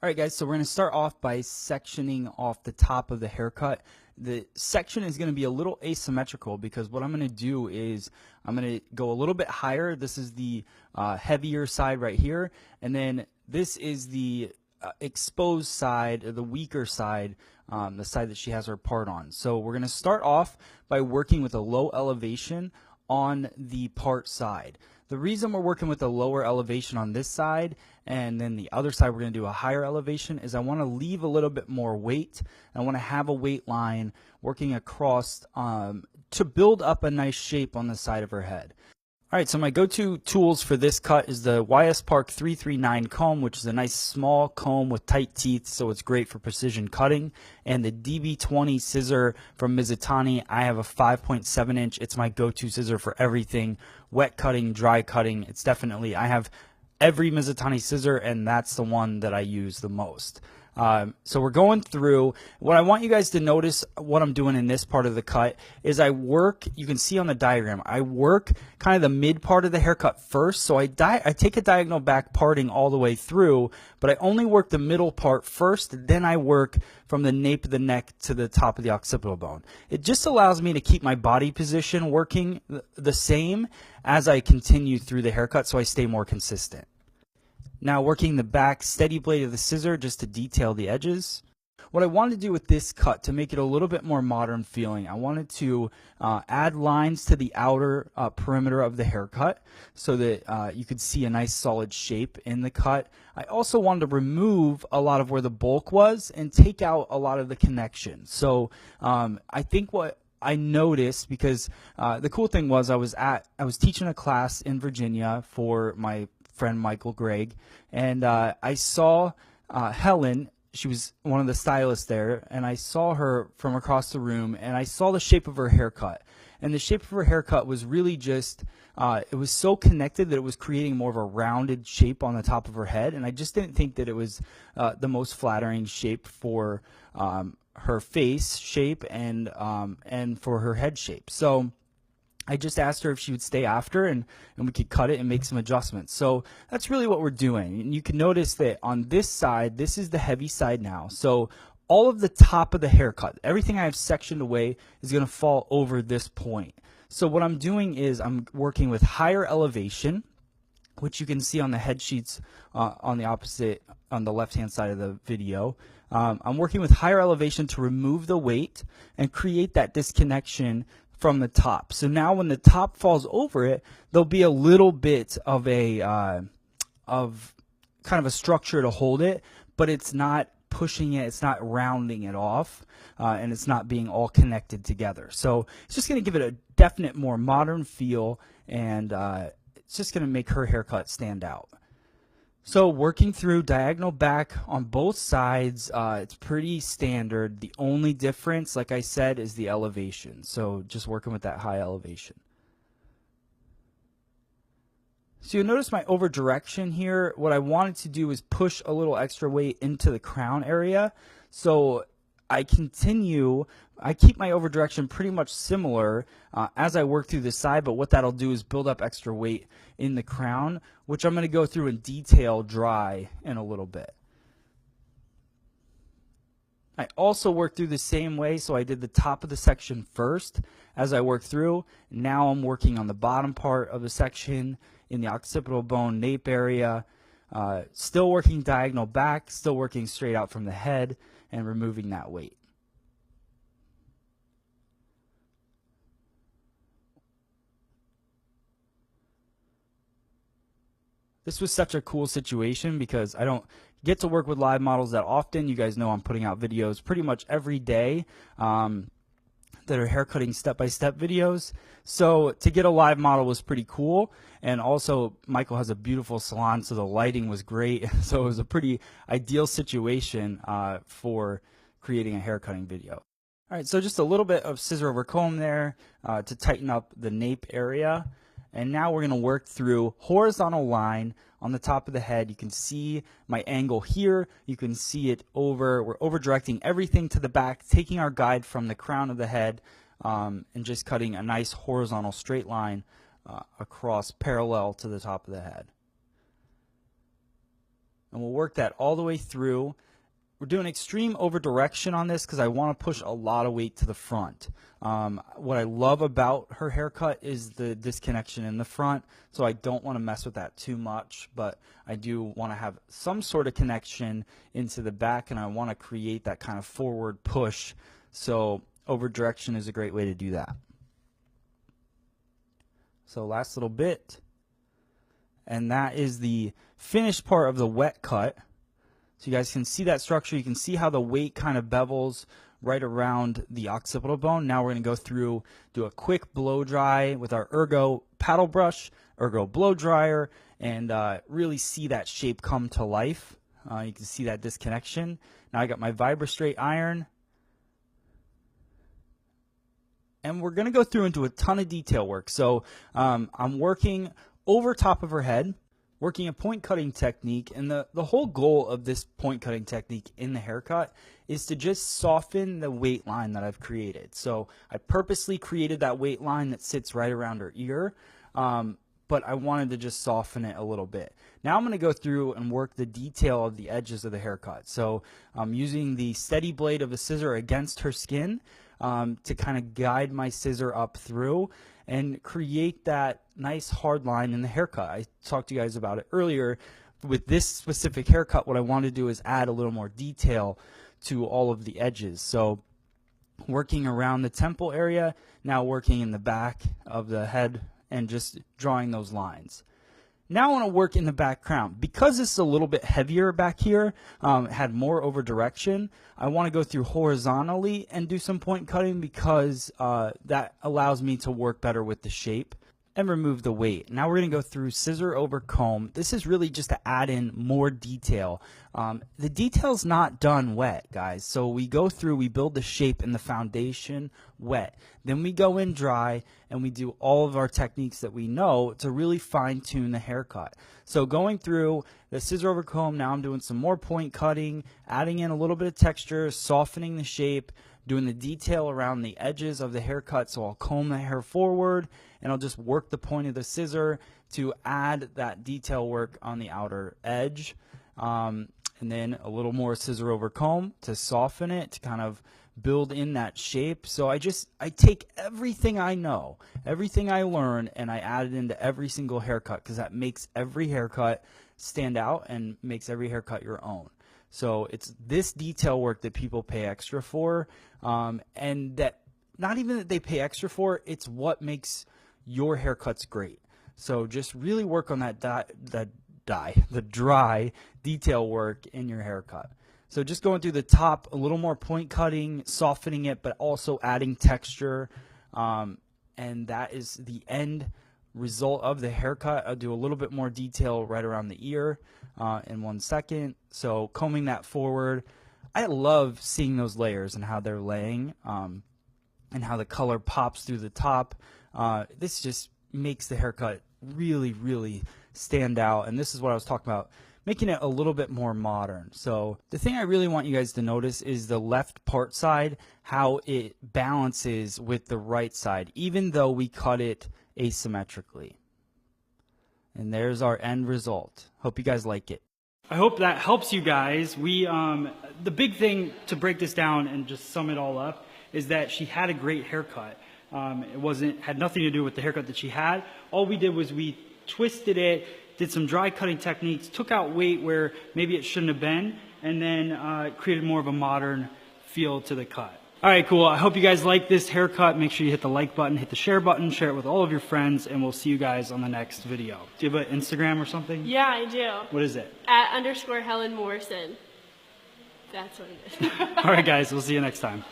All right, guys, so we're going to start off by sectioning off the top of the haircut. The section is going to be a little asymmetrical because what I'm going to do is I'm going to go a little bit higher. This is the heavier side right here, and then this is the exposed side, or the weaker side, the side that she has her part on. So we're going to start off by working with a low elevation on the part side. The reason we're working with a lower elevation on this side and then the other side we're going to do a higher elevation is I want to leave a little bit more weight. I want to have a weight line working across to build up a nice shape on the side of her head. All right, so my go-to tools for this cut is the YS Park 339 comb, which is a nice small comb with tight teeth, so it's great for precision cutting, and the DB20 scissor from Mizutani. I have a 5.7 inch. It's my go-to scissor for everything, wet cutting, dry cutting. It's definitely, I have every Mizutani scissor, and that's the one that I use the most. So we're going through. What I want you guys to notice, what I'm doing in this part of the cut, is I work, you can see on the diagram, I work kind of the mid part of the haircut first. So I take a diagonal back parting all the way through, but I only work the middle part first, then I work from the nape of the neck to the top of the occipital bone. It just allows me to keep my body position working the same as I continue through the haircut so I stay more consistent. Now working the back steady blade of the scissor just to detail the edges. What I wanted to do with this cut to make it a little bit more modern feeling, I wanted to add lines to the outer perimeter of the haircut so that you could see a nice solid shape in the cut. I also wanted to remove a lot of where the bulk was and take out a lot of the connection. So I think what I noticed, because the cool thing was I was teaching a class in Virginia for my friend Michael Gregg, and I saw Helen. She was one of the stylists there, and I saw her from across the room, and I saw the shape of her haircut. And the shape of her haircut was really just, it was so connected that it was creating more of a rounded shape on the top of her head, and I just didn't think that it was the most flattering shape for her face shape and for her head shape. So I just asked her if she would stay after and we could cut it and make some adjustments. So that's really what we're doing. And you can notice that on this side, this is the heavy side now. So all of the top of the haircut, everything I have sectioned away is going to fall over this point. So what I'm doing is I'm working with higher elevation, which you can see on the head sheets on the left-hand side of the video. I'm working with higher elevation to remove the weight and create that disconnection from the top. So now when the top falls over it, there'll be a little bit of a kind of a structure to hold it, but it's not pushing it, it's not rounding it off, and it's not being all connected together. So it's just going to give it a definite more modern feel, and it's just going to make her haircut stand out. So working through diagonal back on both sides, it's pretty standard. The only difference, like I said, is the elevation. So just working with that high elevation. So you'll notice my over direction here. What I wanted to do is push a little extra weight into the crown area. So I keep my over direction pretty much similar as I work through the side, but what that'll do is build up extra weight in the crown, which I'm going to go through in detail dry in a little bit. I also worked through the same way, so I did the top of the section first as I worked through. Now I'm working on the bottom part of the section in the occipital bone nape area, still working diagonal back, still working straight out from the head and removing that weight. This was such a cool situation because I don't get to work with live models that often. You guys know I'm putting out videos pretty much every day that are haircutting step-by-step videos. So to get a live model was pretty cool. And also Michael has a beautiful salon, so the lighting was great. So it was a pretty ideal situation for creating a haircutting video. All right, so just a little bit of scissor over comb there to tighten up the nape area. And now we're going to work through horizontal line on the top of the head. You can see my angle here. You can see it over. We're over directing everything to the back, taking our guide from the crown of the head and just cutting a nice horizontal straight line across parallel to the top of the head. and we'll work that all the way through. We're doing extreme over direction on this because I want to push a lot of weight to the front. What I love about her haircut is the disconnection in the front, so I don't want to mess with that too much, but I do want to have some sort of connection into the back, and I want to create that kind of forward push, so over direction is a great way to do that. So last little bit, and that is the finished part of the wet cut. So you guys can see that structure. You can see how the weight kind of bevels right around the occipital bone. Now we're going to go through, do a quick blow dry with our Ergo paddle brush, Ergo blow dryer, and really see that shape come to life. You can see that disconnection. Now I got my VibraStraight iron. And we're going to go through and do a ton of detail work. So I'm working over top of her head, working a point cutting technique, and the whole goal of this point cutting technique in the haircut is to just soften the weight line that I've created. So I purposely created that weight line that sits right around her ear, but I wanted to just soften it a little bit. Now I'm going to go through and work the detail of the edges of the haircut. So I'm using the steady blade of a scissor against her skin to kind of guide my scissor up through and create that nice hard line in the haircut. I talked to you guys about it earlier. With this specific haircut, what I want to do is add a little more detail to all of the edges. So working around the temple area, now working in the back of the head and just drawing those lines. Now I want to work in the background. Because it's a little bit heavier back here, had more over direction, I want to go through horizontally and do some point cutting because that allows me to work better with the shape and remove the weight. Now we're going to go through scissor over comb. This is really just to add in more detail. The detail's not done wet, guys. So we go through, we build the shape and the foundation wet. Then we go in dry and we do all of our techniques that we know to really fine tune the haircut. So going through the scissor over comb, now I'm doing some more point cutting, adding in a little bit of texture, softening the shape, doing the detail around the edges of the haircut. So I'll comb the hair forward and I'll just work the point of the scissor to add that detail work on the outer edge. And then a little more scissor over comb to soften it, to kind of build in that shape. So I take everything I know, everything I learn, and I add it into every single haircut because that makes every haircut stand out and makes every haircut your own. So it's this detail work that people pay extra for, and that not even that they pay extra for, it's what makes your haircuts great. So just really work on the dry detail work in your haircut. So just going through the top, a little more point cutting, softening it, but also adding texture, and that is the end result of the haircut. I'll do a little bit more detail right around the ear in 1 second. So combing that forward. I love seeing those layers and how they're laying and how the color pops through the top. This just makes the haircut really, really stand out. And this is what I was talking about, making it a little bit more modern. So the thing I really want you guys to notice is the left part side, how it balances with the right side, even though we cut it asymmetrically. And there's our end result. Hope you guys like it. I hope that helps you guys. The big thing to break this down and just sum it all up is that she had a great haircut. It had nothing to do with the haircut that she had. All we did was we twisted it, did some dry cutting techniques, took out weight where maybe it shouldn't have been, and then created more of a modern feel to the cut. All right, cool. I hope you guys like this haircut. Make sure you hit the like button, hit the share button, share it with all of your friends, and we'll see you guys on the next video. Do you have an Instagram or something? Yeah, I do. What is it? @_Helen Morrison. That's what it is. All right, guys. We'll see you next time.